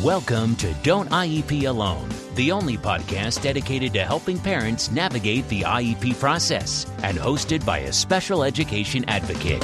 Welcome to Don't IEP Alone, the only podcast dedicated to helping parents navigate the IEP process and hosted by a special education advocate.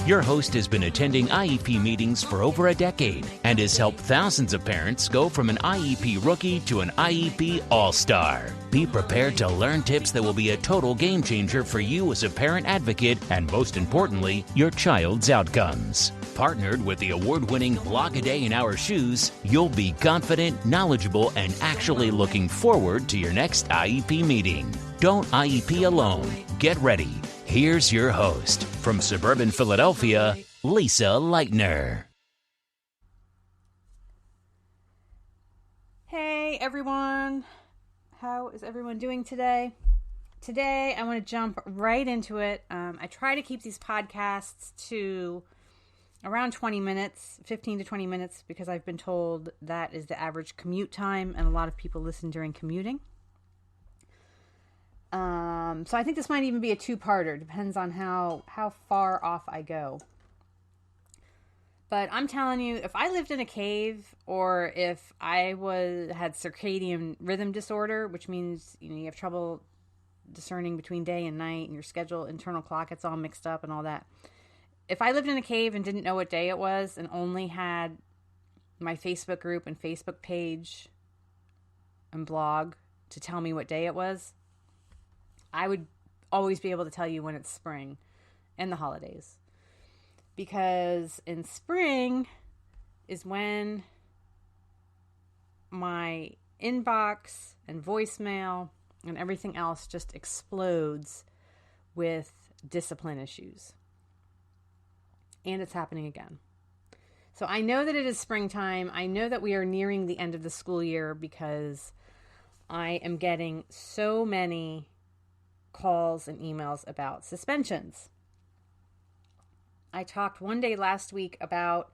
Your host has been attending IEP meetings for over a decade and has helped thousands of parents go from an IEP rookie to an IEP all-star. Be prepared to learn tips that will be a total game changer for you as a parent advocate and, most importantly, your child's outcomes. Partnered with the award-winning Blog a Day in Our Shoes, you'll be confident, knowledgeable, and actually looking forward to your next IEP meeting. Don't IEP alone. Get ready. Here's your host, from suburban Philadelphia, Lisa Leitner. Hey everyone, how is everyone doing today? Today I want to jump right into it. I try to keep these podcasts to around 20 minutes, 15 to 20 minutes, because I've been told that is the average commute time, and a lot of people listen during commuting. So I think this might even be a two-parter. Depends on how far off I go. But I'm telling you, if I lived in a cave, or if I had circadian rhythm disorder, which means you have trouble discerning between day and night, and your schedule, internal clock gets all mixed up and all that. If I lived in a cave and didn't know what day it was and only had my Facebook group and Facebook page and blog to tell me what day it was, I would always be able to tell you when it's spring and the holidays. Because in spring is when my inbox and voicemail and everything else just explodes with discipline issues. And it's happening again. So I know that it is springtime. I know that we are nearing the end of the school year because I am getting so many calls and emails about suspensions. I talked one day last week about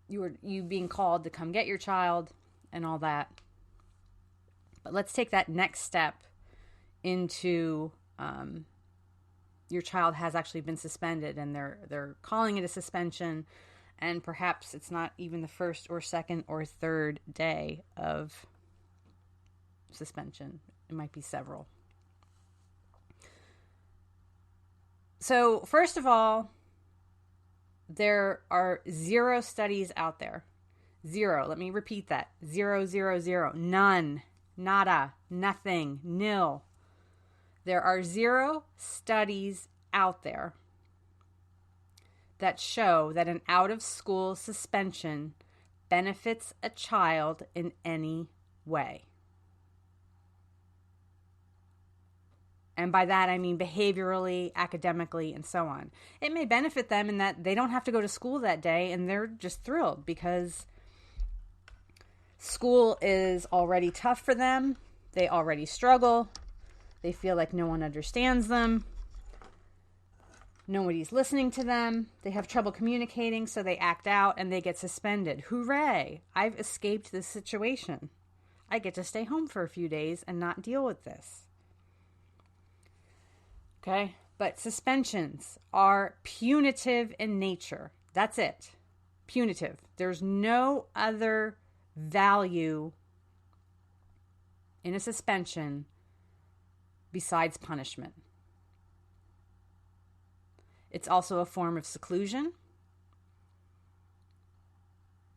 you being called to come get your child and all that. But let's take that next step into your child has actually been suspended, and they're calling it a suspension, and perhaps it's not even the first or second or third day of suspension. It might be several. So first of all, there are 0 studies out there. 0. Let me repeat that. 0, 0, 0. None. Nada. Nothing. Nil. There are 0 studies out there that show that an out-of-school suspension benefits a child in any way. And by that, I mean behaviorally, academically, and so on. It may benefit them in that they don't have to go to school that day, and they're just thrilled because school is already tough for them. They already struggle. They feel like no one understands them. Nobody's listening to them. They have trouble communicating, so they act out and they get suspended. Hooray! I've escaped this situation. I get to stay home for a few days and not deal with this. Okay? But suspensions are punitive in nature. That's it. Punitive. There's no other value in a suspension besides punishment. It's also a form of seclusion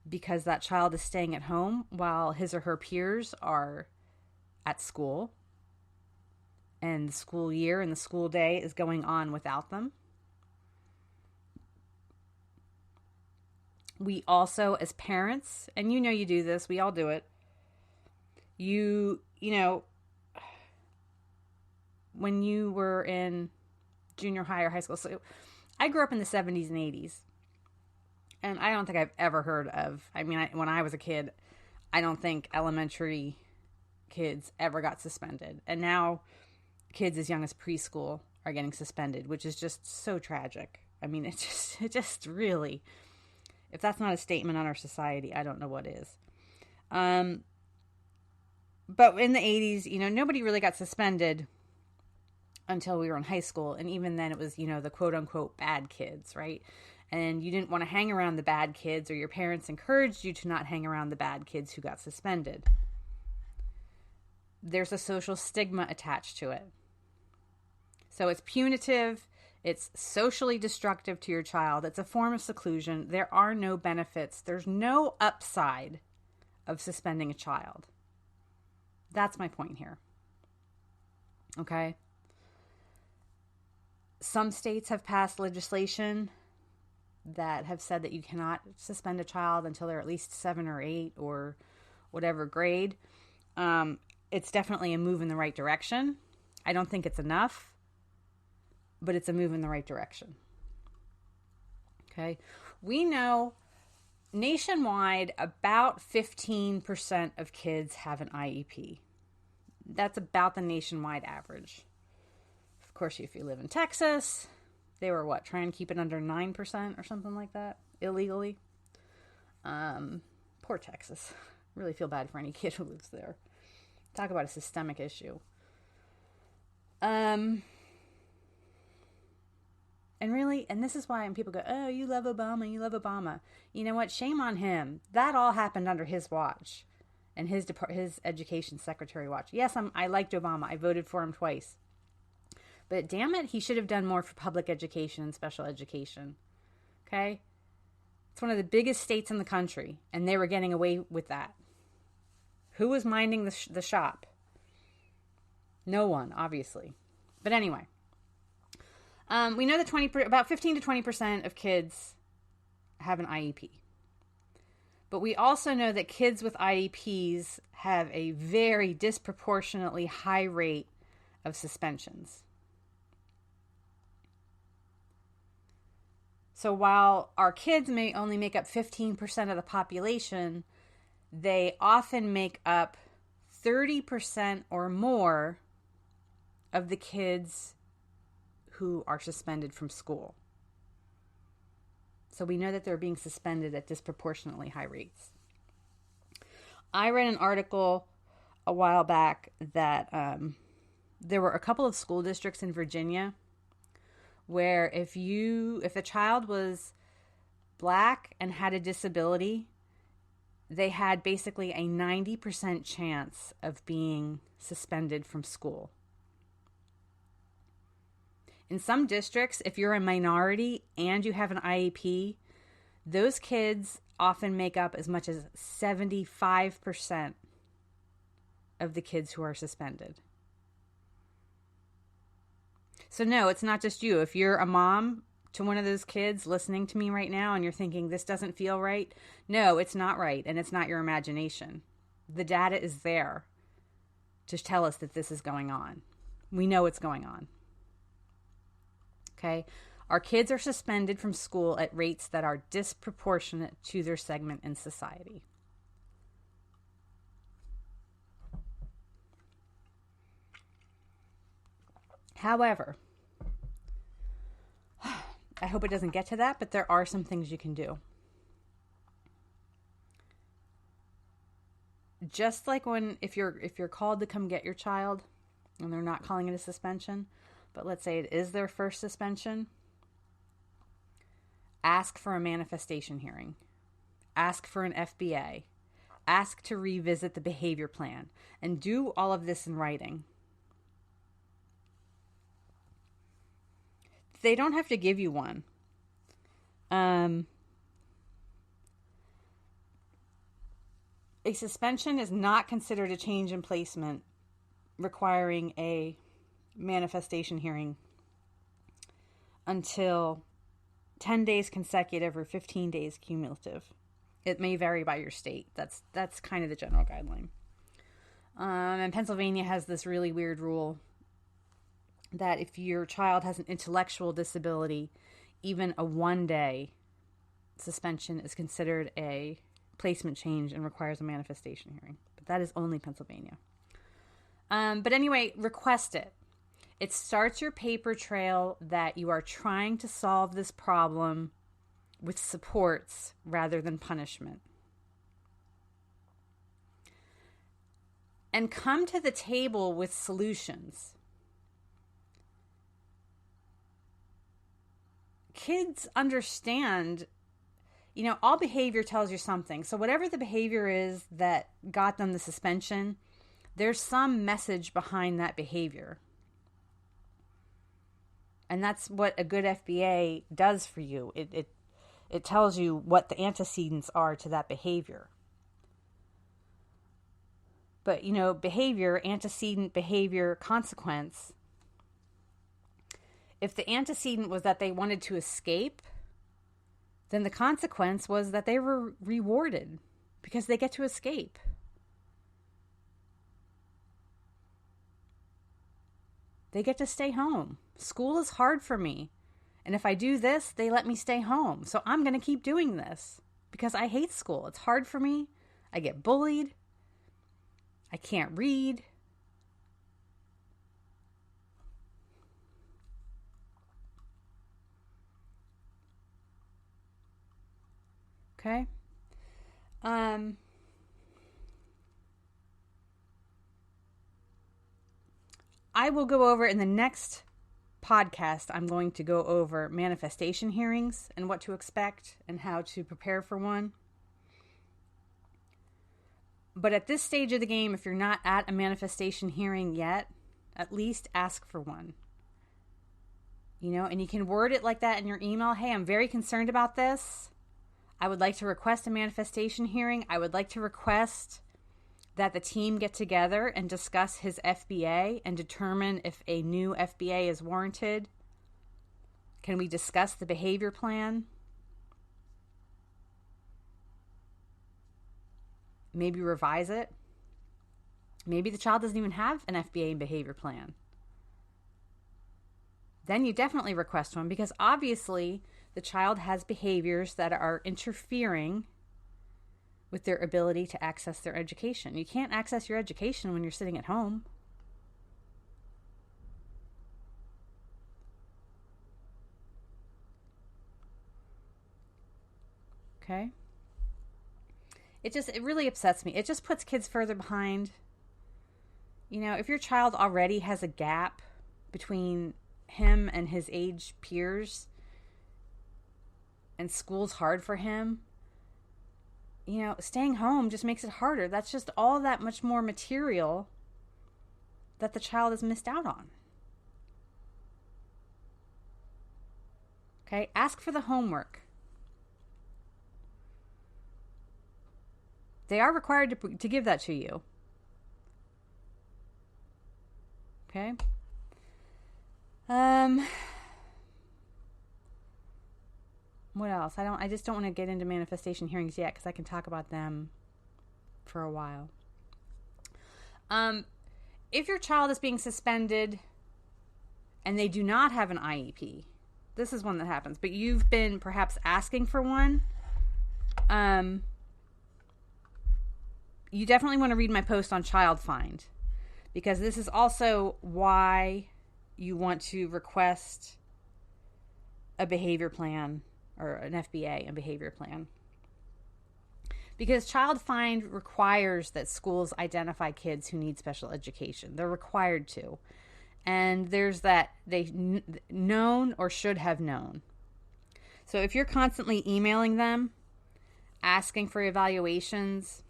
because that child is staying at home while his or her peers are at school, and the school year and the school day is going on without them. We also, as parents, and you do this, we all do it, you know, when you were in junior high or high school. So I grew up in the 70s and 80s. And I don't think I've ever heard of, when I was a kid, I don't think elementary kids ever got suspended. And now kids as young as preschool are getting suspended, which is just so tragic. It just really, if that's not a statement on our society, I don't know what is. But in the 80s, nobody really got suspended until we were in high school. And even then it was, the quote unquote bad kids, right? and you didn't want to hang around the bad kids, or your parents encouraged you to not hang around the bad kids who got suspended. There's a social stigma attached to it. So it's punitive, it's socially destructive to your child, it's a form of seclusion. There are no benefits. There's no upside of suspending a child. That's my point here. Okay? Some states have passed legislation that have said that you cannot suspend a child until they're at least 7 or 8 or whatever grade. It's definitely a move in the right direction. I don't think it's enough, but it's a move in the right direction. Okay? We know nationwide about 15% of kids have an IEP. That's about the nationwide average. Of course, if you live in Texas, they were trying to keep it under 9% or something like that, illegally. Poor Texas. Really feel bad for any kid who lives there. Talk about a systemic issue. And this is why when people go, oh, you love Obama. You know what? Shame on him. That all happened under his watch and his education secretary watch. Yes, I liked Obama. I voted for him twice. But damn it, he should have done more for public education and special education. Okay? It's one of the biggest states in the country, and they were getting away with that. Who was minding the shop? No one, obviously. But anyway, we know that about 15 to 20% of kids have an IEP. But we also know that kids with IEPs have a very disproportionately high rate of suspensions. So while our kids may only make up 15% of the population, they often make up 30% or more of the kids who are suspended from school. So we know that they're being suspended at disproportionately high rates. I read an article a while back that there were a couple of school districts in Virginia where if a child was Black and had a disability, they had basically a 90% chance of being suspended from school. In some districts, if you're a minority and you have an IEP, those kids often make up as much as 75% of the kids who are suspended. So no, it's not just you. If you're a mom to one of those kids listening to me right now and you're thinking this doesn't feel right, no, it's not right, and it's not your imagination. The data is there to tell us that this is going on. We know it's going on. Okay? Our kids are suspended from school at rates that are disproportionate to their segment in society. However, I hope it doesn't get to that, but there are some things you can do. Just like if you're called to come get your child and they're not calling it a suspension, but let's say it is their first suspension, ask for a manifestation hearing. Ask for an FBA. Ask to revisit the behavior plan, and do all of this in writing. They don't have to give you one. A suspension is not considered a change in placement requiring a manifestation hearing until 10 days consecutive or 15 days cumulative. It may vary by your state. That's kind of the general guideline. And Pennsylvania has this really weird rule that if your child has an intellectual disability, even a 1-day suspension is considered a placement change and requires a manifestation hearing. But that is only Pennsylvania. But anyway, request it. It starts your paper trail that you are trying to solve this problem with supports rather than punishment. And come to the table with solutions. kids understand, all behavior tells you something. So whatever the behavior is that got them the suspension, there's some message behind that behavior. And that's what a good FBA does for you. It tells you what the antecedents are to that behavior. But, behavior, antecedent, behavior, consequence. If the antecedent was that they wanted to escape, then the consequence was that they were rewarded because they get to escape. They get to stay home. School is hard for me. And if I do this, they let me stay home. So I'm going to keep doing this because I hate school. It's hard for me. I get bullied. I can't read. Okay. I will go over in the next podcast. I'm going to go over manifestation hearings and what to expect and how to prepare for one. But at this stage of the game, if you're not at a manifestation hearing yet, at least ask for one. And you can word it like that in your email. Hey, I'm very concerned about this. I would like to request a manifestation hearing. I would like to request that the team get together and discuss his FBA and determine if a new FBA is warranted. Can we discuss the behavior plan? Maybe revise it. Maybe the child doesn't even have an FBA and behavior plan. Then you definitely request one because obviously the child has behaviors that are interfering with their ability to access their education. You can't access your education when you're sitting at home. Okay? It really upsets me. It just puts kids further behind. If your child already has a gap between him and his age peers and school's hard for him, staying home just makes it harder. That's just all that much more material that the child has missed out on. Okay? Ask for the homework. They are required to give that to you. Okay? What else? I just don't want to get into manifestation hearings yet because I can talk about them for a while. If your child is being suspended and they do not have an IEP, this is one that happens, but you've been perhaps asking for one, you definitely want to read my post on Child Find because this is also why you want to request a behavior plan or an FBA and behavior plan. Because Child Find requires that schools identify kids who need special education. They're required to. And there's that they known or should have known. So if you're constantly emailing them, asking for evaluations,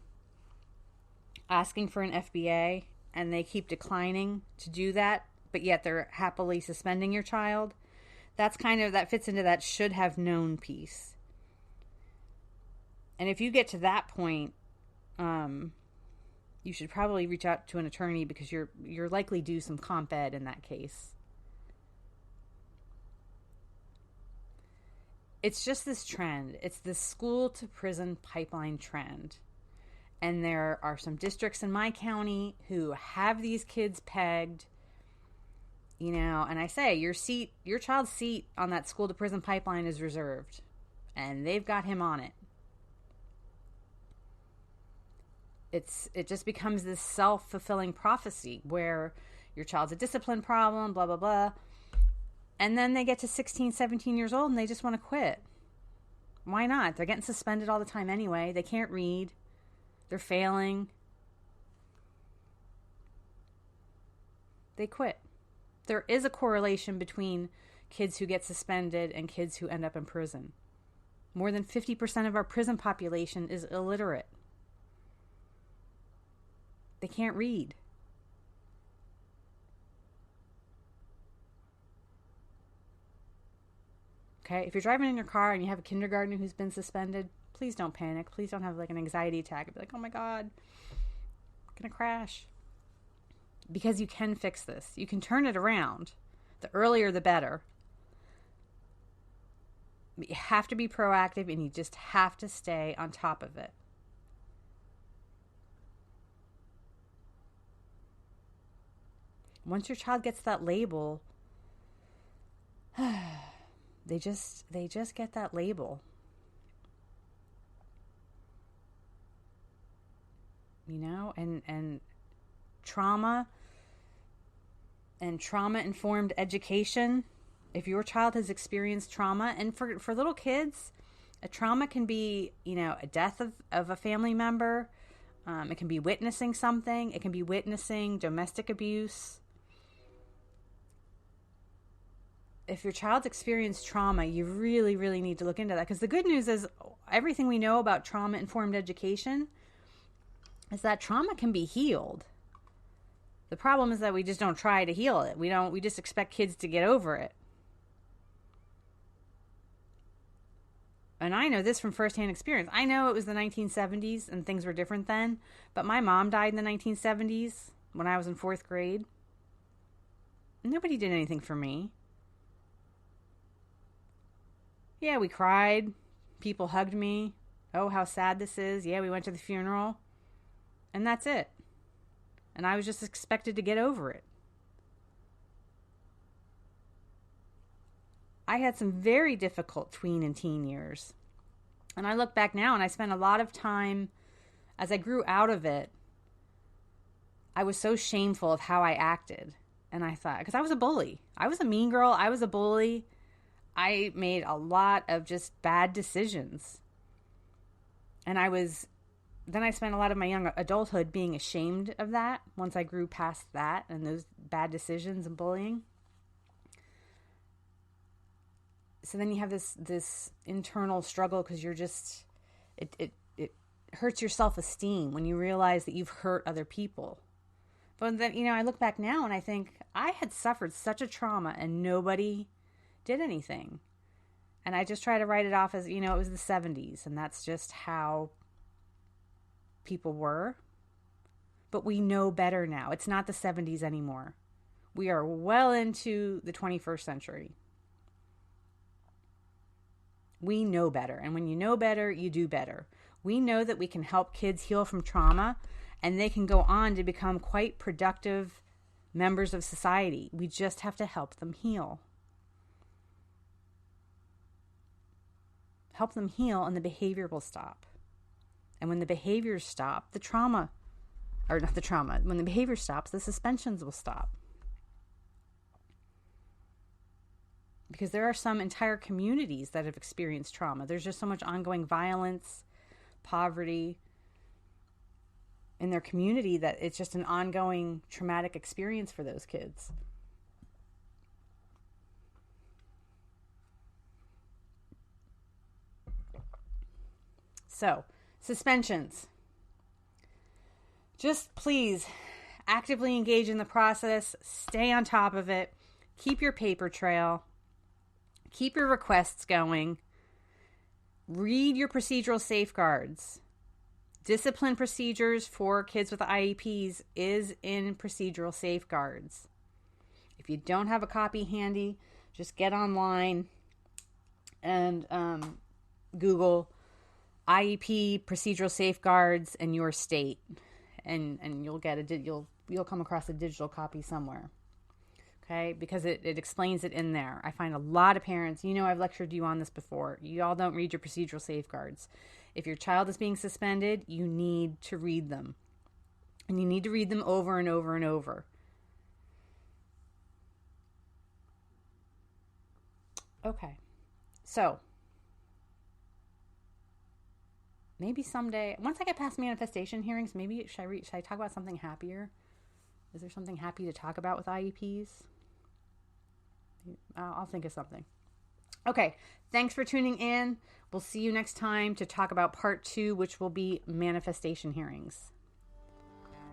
asking for an FBA, and they keep declining to do that, but yet they're happily suspending your child, that fits into that should have known piece. And if you get to that point, you should probably reach out to an attorney because you're likely due some comp ed in that case. It's just this trend. It's this school to prison pipeline trend. And there are some districts in my county who have these kids pegged, and I say your child's seat on that school to prison pipeline is reserved, and they've got him on it. It just becomes this self-fulfilling prophecy where your child's a discipline problem, blah, blah, blah. And then they get to 16, 17 years old and they just want to quit. Why not? They're getting suspended all the time anyway. They can't read. They're failing. They quit. There is a correlation between kids who get suspended, and kids who end up in prison. More than 50% of our prison population is illiterate. They can't read. Okay, if you're driving in your car and you have a kindergartner who's been suspended, please don't panic. Please don't have like an anxiety attack and be like, oh my God, I'm going to crash. Because you can fix this. You can turn it around. The earlier, the better. But you have to be proactive, and you just have to stay on top of it. Once your child gets that label, they just get that label. You know, and trauma and trauma-informed education. If your child has experienced trauma, and for little kids, a trauma can be, you know, a death of a family member. It can be witnessing something. It can be witnessing domestic abuse. If your child's experienced trauma, you really, really need to look into that. Because the good news is everything we know about trauma-informed education is that trauma can be healed. The problem is that we just don't try to heal it. We just expect kids to get over it. And I know this from firsthand experience. I know it was the 1970s and things were different then, but my mom died in the 1970s when I was in 4th grade. Nobody did anything for me. Yeah, we cried. People hugged me. Oh, how sad this is. Yeah, we went to the funeral. And that's it. And I was just expected to get over it. I had some very difficult tween and teen years. And I look back now and I spent a lot of time, as I grew out of it, I was so shameful of how I acted. And I thought, because I was a bully. I was a mean girl. I was a bully. I made a lot of just bad decisions. And then I spent a lot of my young adulthood being ashamed of that once I grew past that and those bad decisions and bullying. So then you have this internal struggle because you're just, it hurts your self-esteem when you realize that you've hurt other people. But then, you know, I look back now and I think I had suffered such a trauma and nobody did anything. And I just try to write it off as, you know, it was the 70s and that's just how people were. But we know better now. It's not the 70s anymore. We are well into the 21st century. We know better. And when you know better, you do better. We know that we can help kids heal from trauma and they can go on to become quite productive members of society. We just have to help them heal. Help them heal and the behavior will stop. And when the behaviors stop, when the behavior stops, the suspensions will stop. Because there are some entire communities that have experienced trauma. There's just so much ongoing violence, poverty in their community that it's just an ongoing traumatic experience for those kids. So, suspensions. Just please actively engage in the process. Stay on top of it. Keep your paper trail. Keep your requests going. Read your procedural safeguards. Discipline procedures for kids with IEPs is in procedural safeguards. If you don't have a copy handy, just get online and Google IEP procedural safeguards in your state, and you'll get you'll come across a digital copy somewhere. Okay, because it explains it in there. I find a lot of parents, you know, I've lectured you on this before. You all don't read your procedural safeguards. If your child is being suspended, you need to read them. And you need to read them over and over and over. Okay, so maybe someday, once I get past manifestation hearings, maybe should I talk about something happier? Is there something happy to talk about with IEPs? I'll think of something. Okay, thanks for tuning in. We'll see you next time to talk about part 2, which will be manifestation hearings.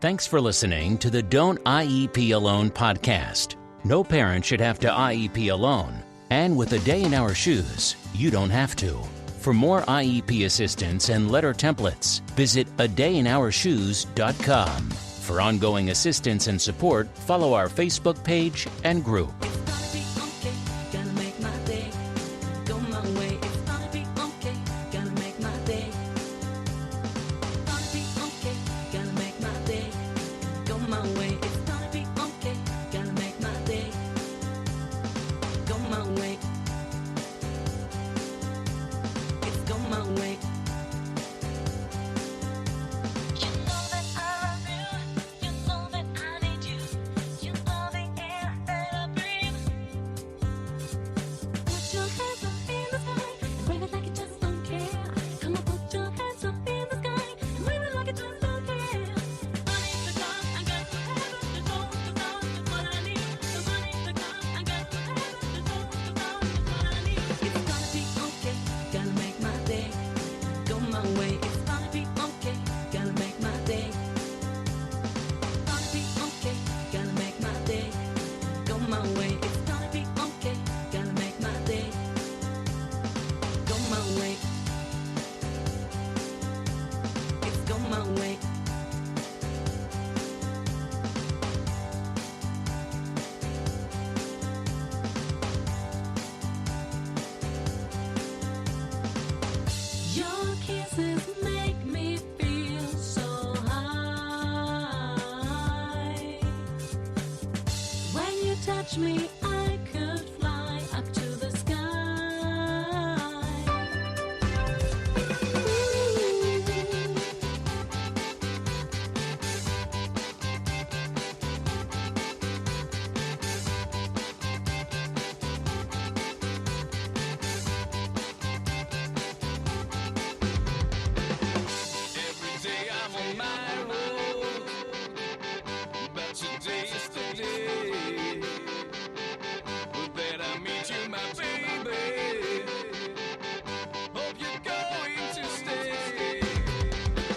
Thanks for listening to the Don't IEP Alone podcast. No parent should have to IEP alone. And with A Day in Our Shoes, you don't have to. For more IEP assistance and letter templates, visit adayinourshoes.com. For ongoing assistance and support, follow our Facebook page and group. Touch me, I could fly up to the sky. Every day I'm on my road, but today is the day. That I meet you, my baby. Hope you're going to stay.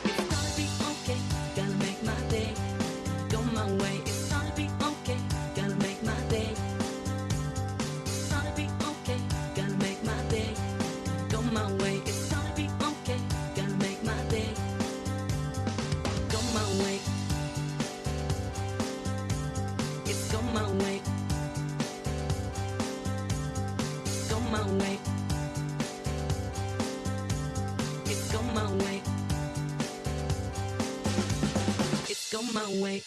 It's gonna be okay, gonna make my day. Go my way, it's gonna be okay, gonna make my day. It's gonna be okay, gonna make my day. Go my way, it's gonna be okay, gonna make my day. Go my way. It's go my way. My way. It's go my way. It's go my way.